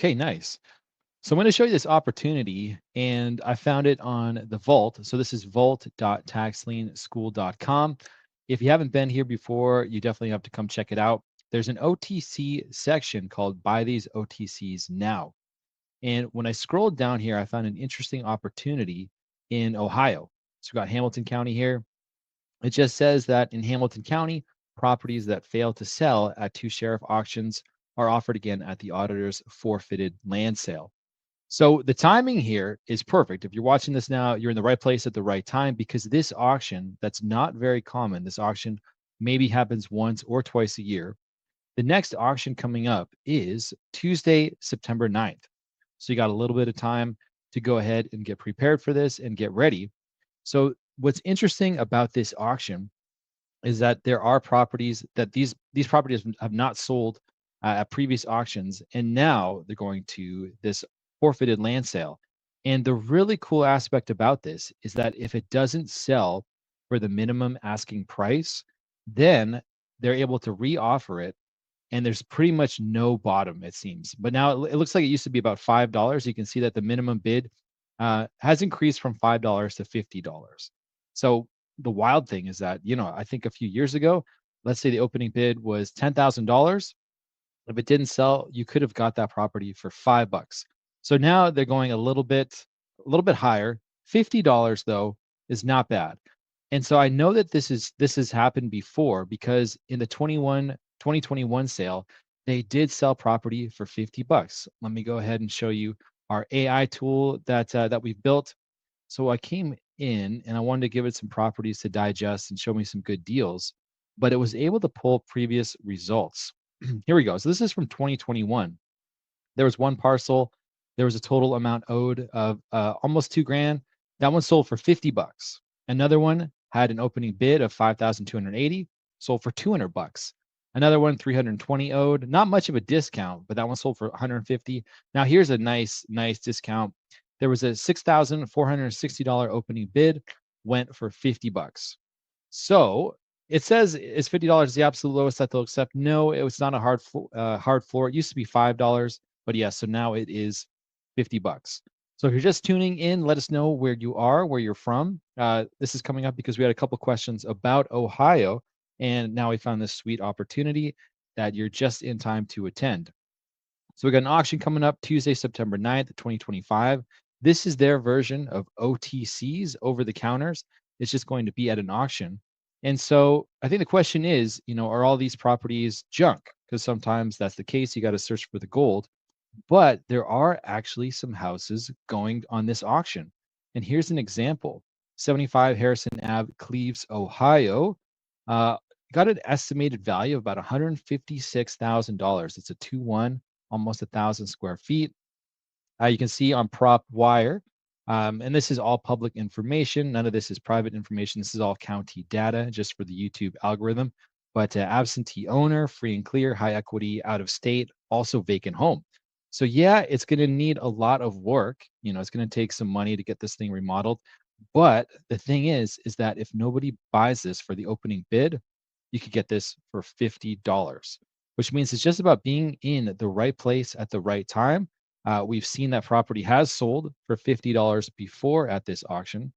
Okay, nice. So I'm going to show you this opportunity, and I found it on the Vault. So this is vault.taxlienschool.com. If you haven't been here before, you definitely have to come check it out. There's an OTC section called Buy These OTCs Now. And when I scrolled down here, I found an interesting opportunity in Ohio. So we've got Hamilton County here. It just says that in Hamilton County, properties that fail to sell at two sheriff auctions are offered again at the auditor's forfeited land sale. So the timing here is perfect. If you're watching this now, you're in the right place at the right time because this auction, that's not very common. This auction maybe happens once or twice a year. The next auction coming up is Tuesday, September 9th. So you got a little bit of time to go ahead and get prepared for this and get ready. So what's interesting about this auction is that there are properties that these properties have not sold at previous auctions, and now they're going to this forfeited land sale. And the really cool aspect about this is that if it doesn't sell for the minimum asking price, then they're able to reoffer it, and there's pretty much no bottom, it seems. But now it looks like it used to be about $5. You can see that the minimum bid has increased from $5 to $50. So the wild thing is that, I think a few years ago, let's say the opening bid was $10,000. If it didn't sell, you could have got that property for $5. So now they're going a little bit higher. $50 though is not bad. And so I know that this has happened before because in the 2021 sale, they did sell property for $50. Let me go ahead and show you our AI tool that we've built. So I came in and I wanted to give it some properties to digest and show me some good deals, but it was able to pull previous results. Here we go. So this is from 2021. There was one parcel. There was a total amount owed of almost 2 grand. That one sold for $50. Another one had an opening bid of 5,280, sold for $200. Another one, 320 owed, not much of a discount, but that one sold for 150. Now here's a nice discount. There was a $6,460 opening bid, went for $50. So it says is $50 the absolute lowest that they'll accept? No, it was not a hard floor. It used to be $5, but yes, so now it is $50. So if you're just tuning in, let us know where you are, where you're from. This is coming up because we had a couple questions about Ohio, and now we found this sweet opportunity that you're just in time to attend. So we got an auction coming up Tuesday, September 9th, 2025. This is their version of OTCs, over the counters. It's just going to be at an auction. And so I think the question is, are all these properties junk? Because sometimes that's the case. You got to search for the gold. But there are actually some houses going on this auction. And here's an example. 75 Harrison Ave, Cleves, Ohio. Uh, got an estimated value of about $156,000. It's a 2-1, almost 1,000 square feet. You can see on Prop Wire, and this is all public information. None of this is private information. This is all county data just for the YouTube algorithm. But absentee owner, free and clear, high equity, out of state, also vacant home. So yeah, it's going to need a lot of work. It's going to take some money to get this thing remodeled. But the thing is that if nobody buys this for the opening bid, you could get this for $50, which means it's just about being in the right place at the right time. We've seen that property has sold for $50 before at this auction.